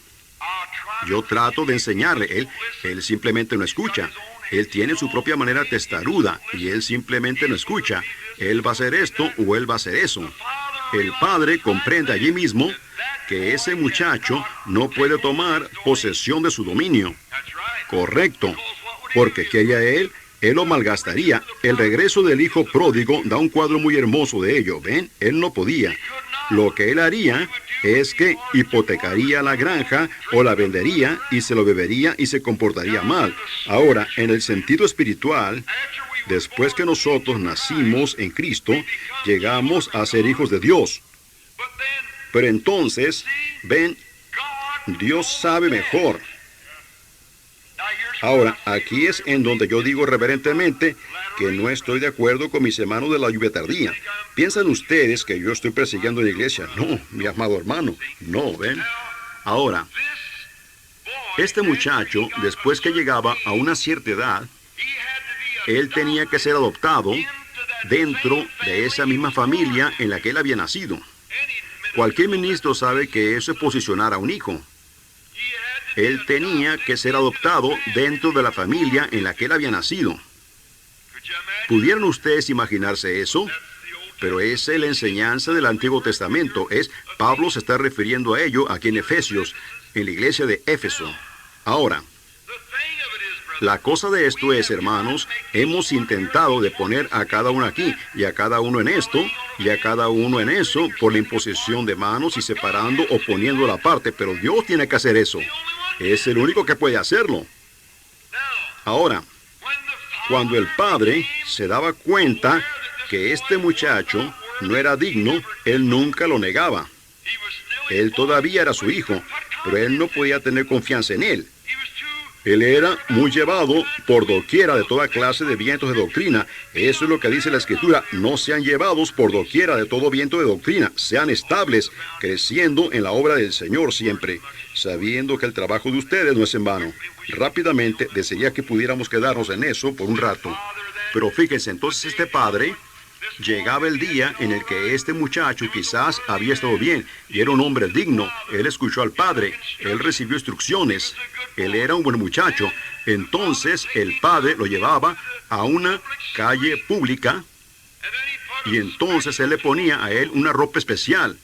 Yo trato de enseñarle, él simplemente no escucha. Él tiene su propia manera testaruda y él simplemente no escucha. Él va a hacer esto o él va a hacer eso. El padre comprende allí mismo que ese muchacho no puede tomar posesión de su dominio. Correcto, porque ¿qué haría él? Él lo malgastaría. El regreso del hijo pródigo da un cuadro muy hermoso de ello. ¿Ven? Él no podía. Lo que él haría es que hipotecaría la granja o la vendería y se lo bebería y se comportaría mal. Ahora, en el sentido espiritual, después que nosotros nacimos en Cristo, llegamos a ser hijos de Dios. Pero entonces, ven, Dios sabe mejor. Ahora, aquí es en donde yo digo reverentemente que no estoy de acuerdo con mis hermanos de la lluvia tardía. ¿Piensan ustedes que yo estoy persiguiendo la iglesia? No, mi amado hermano, no, ¿ven? Ahora, este muchacho, después que llegaba a una cierta edad, él tenía que ser adoptado dentro de esa misma familia en la que él había nacido. Cualquier ministro sabe que eso es posicionar a un hijo. Él tenía que ser adoptado dentro de la familia en la que él había nacido. ¿Pudieran ustedes imaginarse eso? Pero esa es la enseñanza del Antiguo Testamento. Pablo se está refiriendo a ello aquí en Efesios, en la iglesia de Éfeso. Ahora, la cosa de esto es, hermanos, hemos intentado de poner a cada uno aquí, y a cada uno en esto, y a cada uno en eso, por la imposición de manos y separando o poniendo la parte, pero Dios tiene que hacer eso. Es el único que puede hacerlo. Ahora, cuando el padre se daba cuenta que este muchacho no era digno, él nunca lo negaba. Él todavía era su hijo, pero él no podía tener confianza en él. Él era muy llevado por doquiera de toda clase de vientos de doctrina. Eso es lo que dice la Escritura. No sean llevados por doquiera de todo viento de doctrina. Sean estables, creciendo en la obra del Señor siempre, sabiendo que el trabajo de ustedes no es en vano. Rápidamente, desearía que pudiéramos quedarnos en eso por un rato. Pero fíjense, entonces este padre... Llegaba el día en el que este muchacho quizás había estado bien y era un hombre digno. Él escuchó al padre, él recibió instrucciones, él era un buen muchacho. Entonces el padre lo llevaba a una calle pública y entonces él le ponía a él una ropa especial.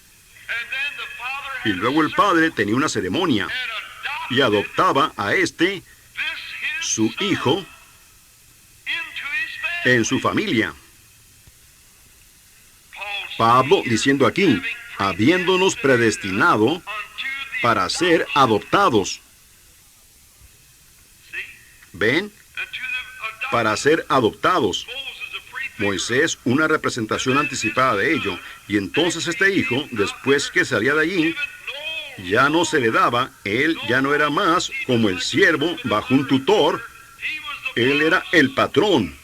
Y luego el padre tenía una ceremonia y adoptaba a su hijo, en su familia. Pablo diciendo aquí, habiéndonos predestinado para ser adoptados. ¿Ven? Para ser adoptados. Moisés, una representación anticipada de ello. Y entonces este hijo, después que salía de allí, ya no se le daba, él ya no era más como el siervo bajo un tutor, él era el patrón.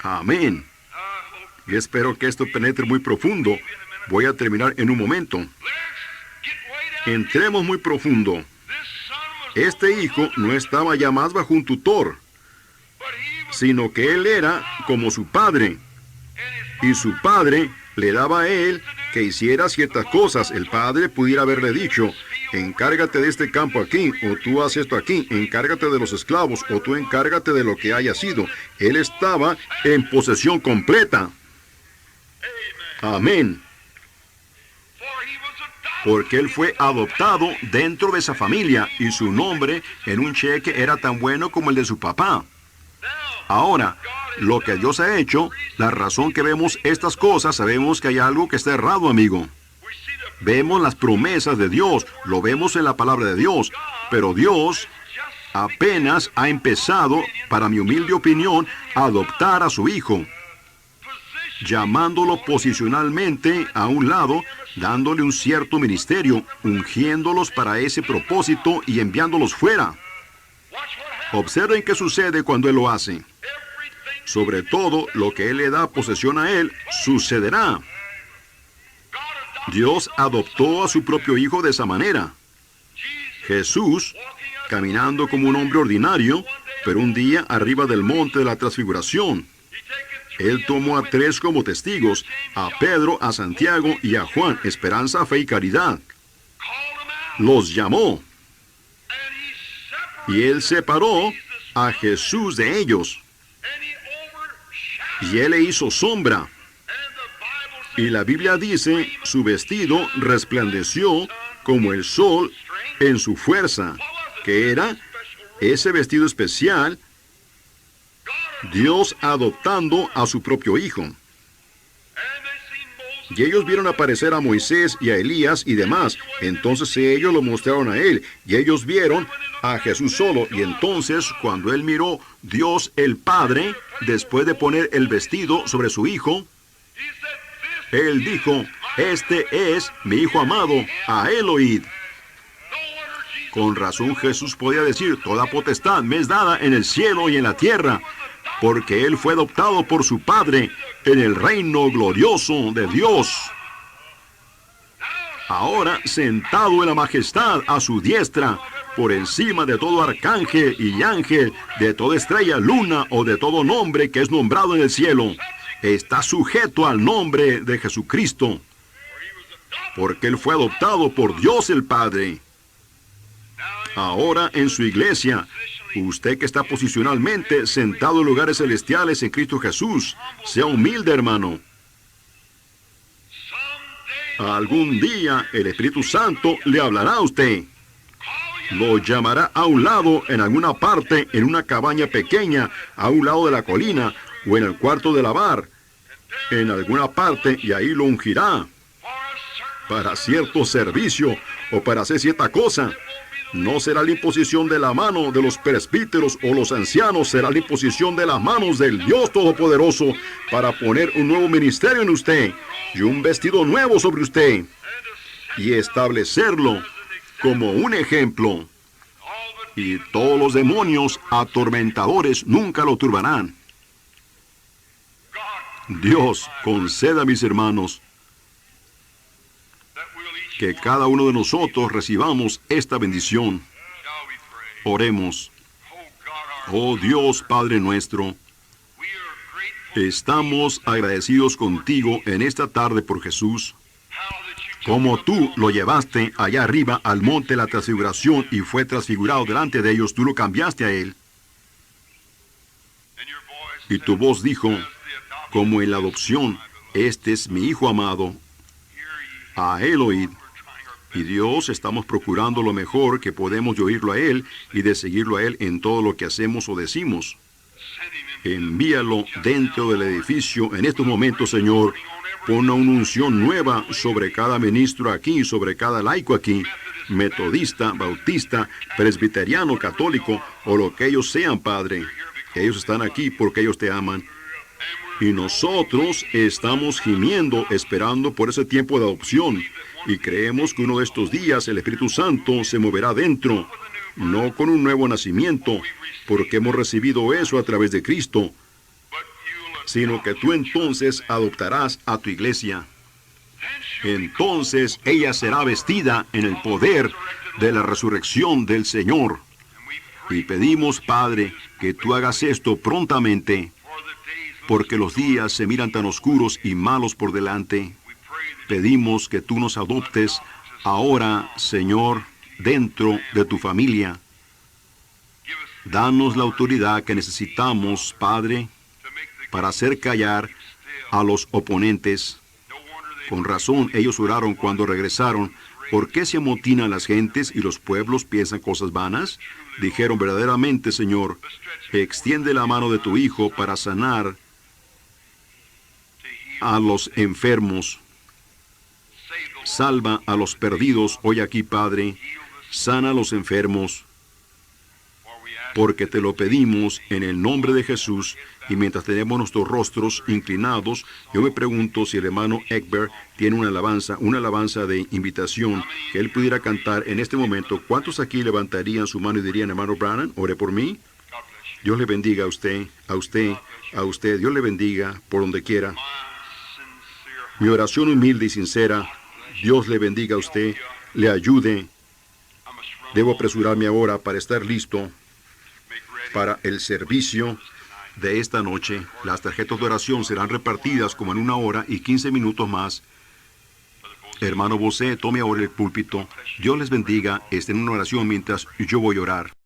Amén. Y espero que esto penetre muy profundo. Voy a terminar en un momento. Entremos muy profundo. Este hijo no estaba ya más bajo un tutor, sino que él era como su padre. Y su padre le daba a él que hiciera ciertas cosas. El padre pudiera haberle dicho, encárgate de este campo aquí, o tú haces esto aquí, encárgate de los esclavos, o tú encárgate de lo que haya sido. Él estaba en posesión completa. Amén. Porque él fue adoptado dentro de esa familia y su nombre en un cheque era tan bueno como el de su papá. Ahora, lo que Dios ha hecho, la razón que vemos estas cosas, sabemos que hay algo que está errado, amigo. Vemos las promesas de Dios, lo vemos en la palabra de Dios, pero Dios apenas ha empezado, para mi humilde opinión, a adoptar a su hijo, llamándolo posicionalmente a un lado, dándole un cierto ministerio, ungiéndolos para ese propósito y enviándolos fuera. Observen qué sucede cuando Él lo hace. Sobre todo, lo que Él le da posesión a Él, sucederá. Dios adoptó a su propio hijo de esa manera. Jesús, caminando como un hombre ordinario, pero un día arriba del monte de la transfiguración, Él tomó a 3 como testigos, a Pedro, a Santiago y a Juan, esperanza, fe y caridad. Los llamó. Y Él separó a Jesús de ellos. Y Él le hizo sombra. Y la Biblia dice, su vestido resplandeció como el sol en su fuerza. ¿Qué era? Ese vestido especial, Dios adoptando a su propio hijo. Y ellos vieron aparecer a Moisés y a Elías y demás. Entonces ellos lo mostraron a él. Y ellos vieron a Jesús solo. Y entonces, cuando él miró Dios el Padre, después de poner el vestido sobre su hijo, él dijo, este es mi hijo amado, a él oíd. Con razón Jesús podía decir, toda potestad me es dada en el cielo y en la tierra, porque Él fue adoptado por su Padre en el reino glorioso de Dios. Ahora, sentado en la majestad a su diestra, por encima de todo arcángel y ángel, de toda estrella, luna o de todo nombre que es nombrado en el cielo, está sujeto al nombre de Jesucristo, porque Él fue adoptado por Dios el Padre. Ahora en su iglesia, usted que está posicionalmente sentado en lugares celestiales en Cristo Jesús, sea humilde, hermano. Algún día el Espíritu Santo le hablará a usted. Lo llamará a un lado, en alguna parte, en una cabaña pequeña, a un lado de la colina, o en el cuarto de lavar, en alguna parte, y ahí lo ungirá para cierto servicio o para hacer cierta cosa. No será la imposición de la mano de los presbíteros o los ancianos, será la imposición de las manos del Dios Todopoderoso para poner un nuevo ministerio en usted y un vestido nuevo sobre usted. y establecerlo como un ejemplo. Y todos los demonios atormentadores nunca lo turbarán. Dios, conceda a mis hermanos que cada uno de nosotros recibamos esta bendición. Oremos. Oh Dios, Padre nuestro, estamos agradecidos contigo en esta tarde por Jesús, como tú lo llevaste allá arriba al monte de la transfiguración y fue transfigurado delante de ellos, tú lo cambiaste a él. Y tu voz dijo, como en la adopción, este es mi Hijo amado, a él oíd. Y Dios, estamos procurando lo mejor que podemos de oírlo a Él y de seguirlo a Él en todo lo que hacemos o decimos. Envíalo dentro del edificio en estos momentos, Señor. Pon una unción nueva sobre cada ministro aquí, sobre cada laico aquí, metodista, bautista, presbiteriano, católico, o lo que ellos sean, Padre. Ellos están aquí porque ellos te aman. Y nosotros estamos gimiendo, esperando por ese tiempo de adopción. Y creemos que uno de estos días el Espíritu Santo se moverá dentro, no con un nuevo nacimiento, porque hemos recibido eso a través de Cristo, sino que tú entonces adoptarás a tu iglesia. Entonces ella será vestida en el poder de la resurrección del Señor. Y pedimos, Padre, que tú hagas esto prontamente, porque los días se miran tan oscuros y malos por delante. Pedimos que tú nos adoptes ahora, Señor, dentro de tu familia. Danos la autoridad que necesitamos, Padre, para hacer callar a los oponentes. Con razón, ellos oraron cuando regresaron. ¿Por qué se amotinan las gentes y los pueblos piensan cosas vanas? Dijeron verdaderamente, Señor, extiende la mano de tu Hijo para sanar a los enfermos. Salva a los perdidos hoy aquí, Padre. Sana a los enfermos. Porque te lo pedimos en el nombre de Jesús. Y mientras tenemos nuestros rostros inclinados, yo me pregunto si el hermano Egbert tiene una alabanza de invitación que él pudiera cantar en este momento. ¿Cuántos aquí levantarían su mano y dirían, hermano Branham, ore por mí? Dios le bendiga a usted, a usted, a usted. Dios le bendiga por donde quiera. Mi oración humilde y sincera. Dios le bendiga a usted, le ayude. Debo apresurarme ahora para estar listo para el servicio de esta noche. Las tarjetas de oración serán repartidas como en 1 hora y 15 minutos más. Hermano Bosé, tome ahora el púlpito. Dios les bendiga. Estén en una oración mientras yo voy a orar.